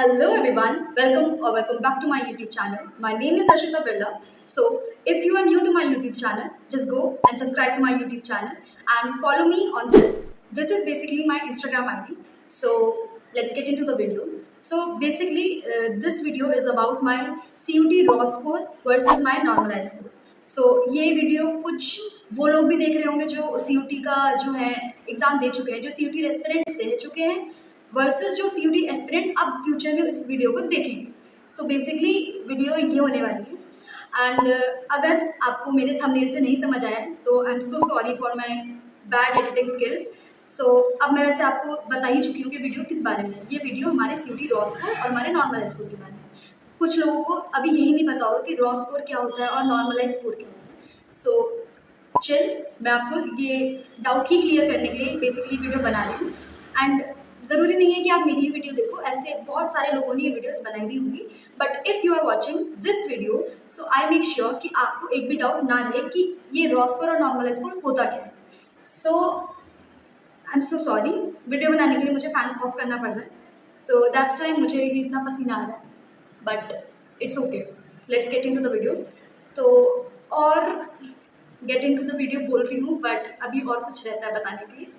Hello everyone, welcome back to my YouTube channel. My name is Arshita Birla. So if you are new to my YouTube channel, just go and subscribe to my YouTube channel and follow me on this. This is basically my Instagram ID. So let's get into the video. So basically this video is about my CUT raw score versus my normalized score. So ये video कुछ वो लोग भी देख रहे होंगे जो CUT का जो है एग्जाम दे चुके हैं, जो CUT रेस्पिरेंट्स रह चुके हैं वर्सेस जो CUT एस्पिरेंट्स अब फ्यूचर में इस वीडियो को देखेंगे। सो बेसिकली वीडियो ये होने वाली है एंड अगर आपको मेरे थंबनेल से नहीं समझ आया तो I am so sorry for my bad editing skills. So अब मैं वैसे आपको बता ही चुकी हूँ कि वीडियो किस बारे में है। ये वीडियो हमारे CUT रॉ स्कोर और हमारे नॉर्मलाइज स्कोर के बारे में है। कुछ लोगों को अभी यही नहीं पता होगा कि रॉ स्कोर क्या होता है और नॉर्मलाइज स्कोर क्या होता है। सो मैं आपको ये डाउट ही क्लियर करने के लिए बेसिकली वीडियो बना रही हूँ एंड ज़रूरी नहीं है कि आप मेरी वीडियो देखो, ऐसे बहुत सारे लोगों ने ये वीडियोस बनाई भी होंगी। But if you are watching this video so I make sure कि आपको एक भी डाउट ना रहे कि ये रॉ स्कोर और नॉर्मलाइज स्कोर होता क्या है। So I am so sorry, video बनाने के लिए मुझे फैन ऑफ करना पड़ रहा है, तो दैट्स वाई मुझे इतना पसीना आ रहा है, but it's okay. Let's get into the video. तो और get into the video बोल रही हूँ बट अभी और कुछ रहता है बताने के लिए।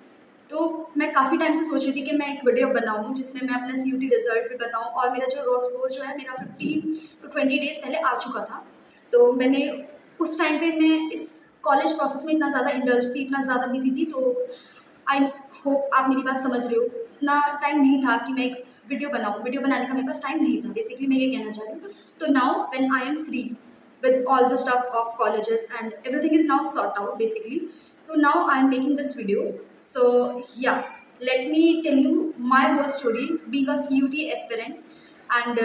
तो मैं काफ़ी टाइम से सोच रही थी कि मैं एक वीडियो बनाऊँ जिसमें मैं अपना CUT रिजल्ट भी बताऊँ और मेरा जो रॉ स्कोर जो है मेरा 15 to 20 डेज़ पहले आ चुका था। तो मैंने उस टाइम पे मैं इस कॉलेज प्रोसेस में इतना ज़्यादा इंडल्ज थी, इतना ज़्यादा बिजी थी, तो आई होप आप मेरी बात समझ रहे हो। इतना टाइम नहीं था कि मैं एक वीडियो बनाऊँ, वीडियो बनाने का मेरे पास टाइम नहीं था, बेसिकली मैं ये कहना चाह रही हूँ। तो now when I am free with all the stuff of colleges and everything is now sort out basically, so now I am making this video. So yeah, let me tell you my whole story being a CUT aspirant and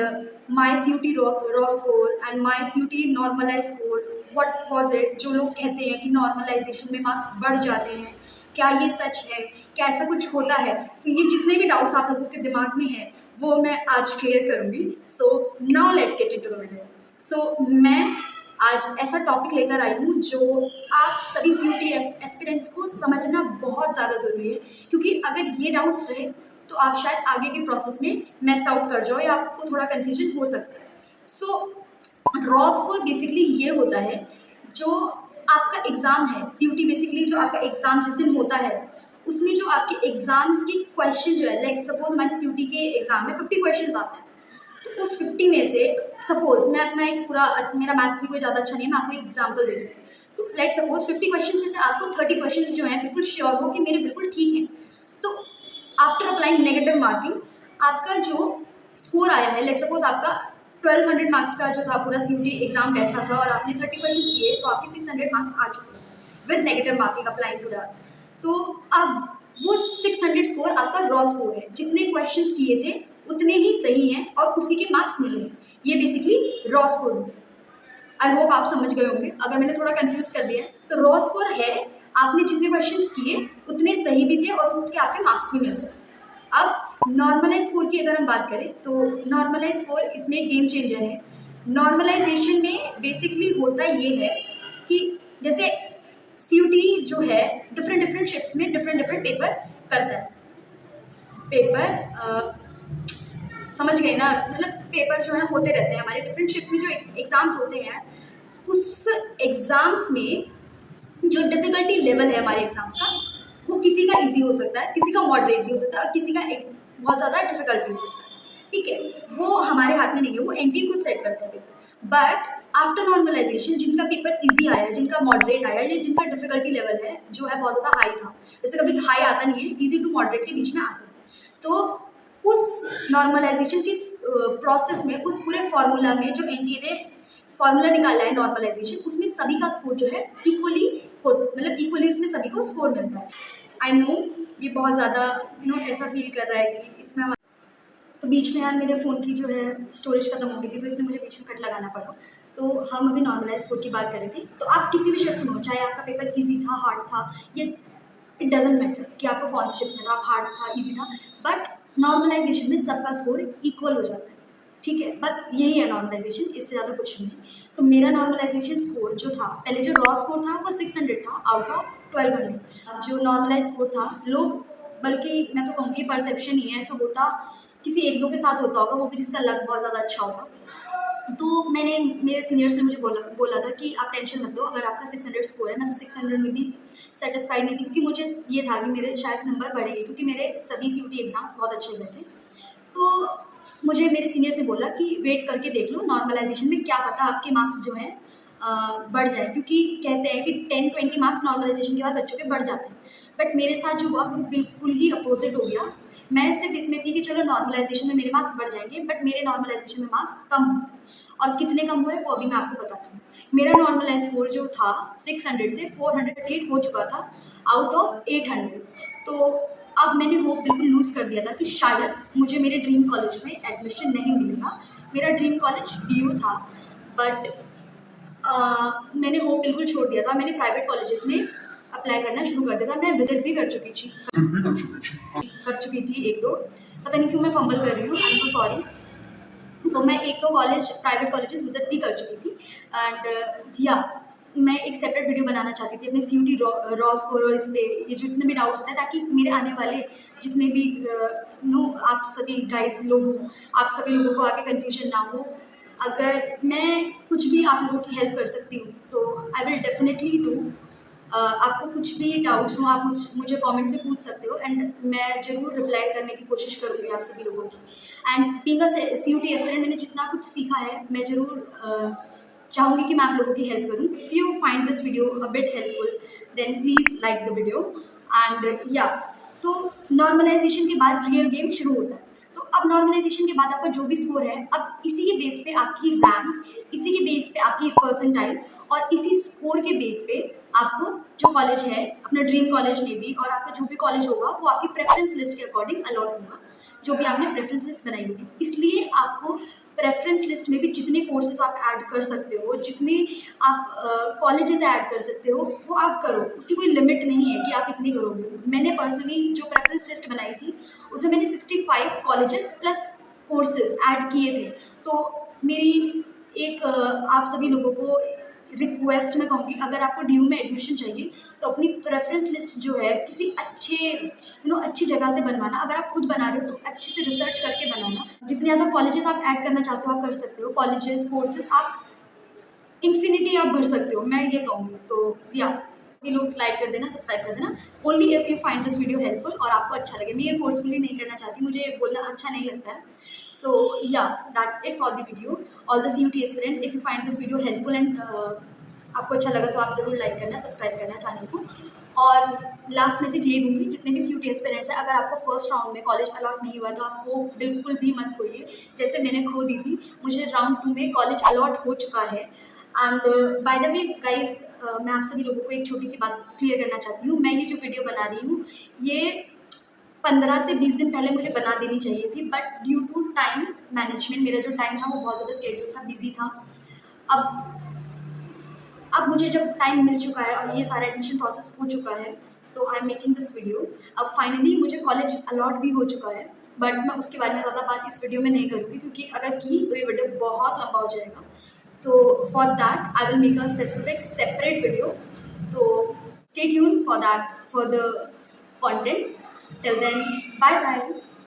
my CUT raw score and my CUT normalized score. What was it? जो लोग कहते हैं कि normalisation में marks बढ़ जाते हैं, क्या ये सच है, क्या ऐसा कुछ होता है? तो ये जितने भी डाउट्स आप लोगों के दिमाग में हैं वो मैं आज क्लियर करूँगी। So now let's get into the video. So मैं आज ऐसा टॉपिक लेकर आई हूँ जो आप सभी CUT एस्पिरेंट्स को समझना बहुत ज़्यादा ज़रूरी है, क्योंकि अगर ये डाउट्स रहे तो आप शायद आगे के प्रोसेस में मिस आउट कर जाओ या आपको थोड़ा कन्फ्यूजन हो सकता है। सो रॉ स्कोर बेसिकली ये होता है जो आपका एग्ज़ाम है। CUT बेसिकली जो आपका एग्ज़ाम जिस दिन होता है उसमें जो आपके एग्ज़ाम्स के क्वेश्चन जो है, लाइक सपोज हमारे CUT के एग्ज़ाम में 50 क्वेश्चन आते हैं, तो उस 50 में से सपोज मैं अपना एक पूरा, मेरा मैथ्स भी कोई ज़्यादा अच्छा नहीं है, मैं आपको एक एग्जाम्पल दे दूँ। तो लेट सपोज 50 क्वेश्चन में से आपको 30 क्वेश्चन जो हैं बिल्कुल श्योर हो कि मेरे बिल्कुल ठीक हैं, तो आफ्टर अप्लाइंग नेगेटिव मार्किंग आपका जो स्कोर आया है, लेट सपोज आपका 1200 मार्क्स का जो था पूरा CUT एग्जाम बैठ रहा था और आपने 30 क्वेश्चन किए तो आपके 600 मार्क्स आ चुके हैं with negative marking applying to that. तो अब वो 600 स्कोर आपका रॉ स्कोर है, जितने क्वेश्चंस किए थे उतने ही सही हैं और उसी के मार्क्स मिले हैं। ये बेसिकली रॉ स्कोर है। आई होप आप समझ गए होंगे। अगर मैंने थोड़ा कंफ्यूज कर दिया है तो रॉ स्कोर है आपने जितने क्वेश्चंस किए उतने सही भी थे और उनके आपके मार्क्स भी मिले। अब नॉर्मलाइज स्कोर की अगर हम बात करें तो नॉर्मलाइज स्कोर इसमें गेम चेंजर है। नॉर्मलाइजेशन में बेसिकली होता ये है कि जैसे CUT जो है डिफरेंट शिफ्ट्स में डिफरेंट पेपर करता है। पेपर समझ गए ना, मतलब पेपर जो है होते रहते हैं हमारे डिफरेंट शिफ्ट्स में, जो एग्ज़ाम्स होते हैं उस एग्ज़ाम्स में जो डिफ़िकल्टी लेवल है हमारे एग्ज़ाम्स का वो किसी का इजी हो सकता है, किसी का मॉडरेट भी हो सकता है और किसी का एक बहुत ज़्यादा डिफ़िकल्ट भी हो सकता है। ठीक है, वो हमारे हाथ में नहीं है, वो NT खुद सेट करता है पेपर। बट आफ्टर नॉर्मलाइजेशन जिनका पेपर ईजी आया, जिनका मॉडरेट आया या जिनका डिफ़िकल्टी लेवल है जो है बहुत ज़्यादा हाई था, जैसे कभी हाई आता नहीं है, ईजी टू मॉडरेट के बीच में आता है, तो उस नॉर्मलाइजेशन की प्रोसेस में, उस पूरे फार्मूला में जो NT ने फार्मूला निकाला है नॉर्मलाइजेशन, उसमें सभी का स्कोर जो है इक्वली मतलब इक्वली उसमें सभी को स्कोर मिलता है। आई नो ये बहुत ज़्यादा ऐसा फील कर रहा है कि इसमें तो बीच में यार मेरे फ़ोन की जो है स्टोरेज खत्म हो गई थी, तो इसलिए मुझे बीच में कट लगाना पड़ा। तो हम अभी नॉर्मलाइज स्कोर की बात कर रहे थे। तो आप किसी भी शिफ्ट में हो, चाहे आपका पेपर ईजी था, हार्ड था, ये इट डजेंट मैटर कि आपको कौन सी शिफ्ट में था, हार्ड था, ईजी था, बट नॉर्मलाइजेशन में सबका स्कोर इक्वल हो जाता है। ठीक है, बस यही है नॉर्मलाइजेशन, इससे ज़्यादा कुछ नहीं। तो मेरा नॉर्मलाइजेशन स्कोर जो था, पहले जो रॉ स्कोर था वो 600 था आउट ऑफ 1200। जो नॉर्मलाइज स्कोर था, लोग, बल्कि मैं तो कहूँगी परसेप्शन ही है, ऐसा होता किसी एक दो के साथ होता होगा, वो भी जिसका लक बहुत ज़्यादा अच्छा होगा। तो मैंने मेरे सीनियर्स ने मुझे बोला बोला था कि आप टेंशन मत लो, अगर आपका 600 स्कोर है। मैं तो 600 में भी सेटिस्फाइड नहीं थी, क्योंकि मुझे ये था कि मेरे शायद नंबर बढ़ेंगे, क्योंकि मेरे सभी सीयूटी एग्ज़ाम्स बहुत अच्छे गए थे। तो मुझे मेरे सीनियर्स ने बोला कि वेट करके देख लो, नॉर्मलाइजेशन में क्या पता आपके मार्क्स जो हैं बढ़ जाए, क्योंकि कहते हैं कि 10-20 मार्क्स नॉर्मलाइजेशन के बाद बच्चों के बढ़ जाते हैं। बट मेरे साथ जो हुआ वो बिल्कुल ही अपोजिट हो गया। मैं सिर्फ इसमें थी कि चलो नॉर्मलाइजेशन में मेरे मार्क्स बढ़ जाएंगे, बट मेरे नॉर्मलाइजेशन में मार्क्स कम हुए। और कितने कम हुए वो अभी मैं आपको बताती हूँ। मेरा नॉर्मलाइज स्कोर जो था 600 से 438 हो चुका था आउट ऑफ 800। तो अब मैंने होप बिल्कुल लूज़ कर दिया था कि शायद मुझे मेरे ड्रीम कॉलेज में एडमिशन नहीं मिलेगा। मेरा ड्रीम कॉलेज डीयू था, बट मैंने होप बिल्कुल छोड़ दिया था। मैंने प्राइवेट कॉलेजेस में अप्लाई करना शुरू कर दिया था। मैं विजिट भी कर चुकी थी एक दो। पता नहीं क्यों मैं फंबल कर रही हूँ, आई एम सो सॉरी। तो मैं एक दो प्राइवेट कॉलेजेस विजिट भी कर चुकी थी। एंड या मैं एक सेपरेट वीडियो बनाना चाहती थी अपने सीयूटी रॉ स्कोर और इस पे ये जितने भी डाउट्स होते हैं, ताकि मेरे आने वाले जितने भी नो आप सभी गाइस लोग हो, आप सभी लोगों को आगे कन्फ्यूजन ना हो। अगर मैं कुछ भी आप लोगों की हेल्प कर सकती हूँ तो आई विल डेफिनेटली डू। आपको कुछ भी डाउट्स हो आप मुझे कमेंट्स में पूछ सकते हो, एंड मैं ज़रूर रिप्लाई करने की कोशिश करूँगी आप सभी लोगों की। And being a CUET aspirant, मैंने जितना कुछ सीखा है मैं ज़रूर चाहूँगी कि मैं आप लोगों की हेल्प करूँ। If you find this video a bit helpful then please like the video. And या तो नॉर्मलाइजेशन के बाद रियल गेम शुरू होता है। तो अब नॉर्मलाइजेशन के बाद आपका जो भी स्कोर है, अब इसी के बेस पे आपकी रैंक, इसी के बेस पे आपकी परसेंटाइल, और इसी स्कोर के बेस पे आपको जो कॉलेज है अपना ड्रीम कॉलेज में भी, और आपका जो भी कॉलेज होगा वो आपकी प्रेफरेंस लिस्ट के अकॉर्डिंग अलॉट होगा, जो भी आपने प्रेफरेंस लिस्ट बनाई होगी। इसलिए आपको प्रेफरेंस लिस्ट में भी जितने कोर्सेज आप ऐड कर सकते हो, जितने आप कॉलेजेस ऐड कर सकते हो, वो आप करो। उसकी कोई लिमिट नहीं है कि आप इतनी करोगे। मैंने पर्सनली जो प्रेफरेंस लिस्ट बनाई थी उसमें मैंने 65 कॉलेजेस प्लस कोर्सेज ऐड किए थे। तो मेरी एक आप सभी लोगों को रिक्वेस्ट मैं कहूँगी, अगर आपको डीयू में एडमिशन चाहिए तो अपनी प्रेफरेंस लिस्ट जो है किसी अच्छे अच्छी जगह से बनवाना। अगर आप खुद बना रहे हो तो अच्छे से रिसर्च करके बनाना। जितने ज़्यादा कॉलेजेस आप ऐड करना चाहते हो आप कर सकते हो। कॉलेजेस कोर्सेज आप इन्फिनिटी आप भर सकते हो, मैं ये कहूँगी। तो या ये लोग लाइक कर देना, सब्सक्राइब कर देना, only if you find this video helpful और आपको अच्छा लगे। मैं ये फोर्सफुली नहीं करना चाहती, मुझे ये बोलना अच्छा नहीं लगता है। So yeah that's it for the video. All the CUET aspirants, if you find this video helpful and आपको अच्छा लगा तो आप ज़रूर लाइक करना, सब्सक्राइब करना चैनल को। और लास्ट मैसेज ये दूँगी, जितने भी सीयूटी एस्पिरेंट्स हैं, अगर आपको फर्स्ट राउंड में कॉलेज अलॉट नहीं हुआ तो आप वो बिल्कुल भी मत खोइए, जैसे मैंने खो दी थी। मुझे राउंड 2 में कॉलेज अलॉट हो चुका है। And by the way guys, मैं आप सभी लोगों को एक छोटी सी बात क्लियर करना चाहती हूँ। मैं ये जो वीडियो बना रही हूँ ये 15 से 20 दिन पहले मुझे बना देनी चाहिए थी, but due to time management मेरा जो टाइम था वो बहुत ज़्यादा शेड्यूल था, बिजी था। अब मुझे जब टाइम मिल चुका है और ये सारा एडमिशन प्रोसेस हो चुका है, तो I am making this video. अब फाइनली मुझे कॉलेज अलॉट भी हो चुका है, बट मैं उसके बारे में ज़्यादा बात इस वीडियो में नहीं करूँगी, क्योंकि अगर की तो ये वीडियो बहुत लंबा हो जाएगा। तो for that I will make a specific separate video. तो stay tune for that, for the content. Till then, bye bye.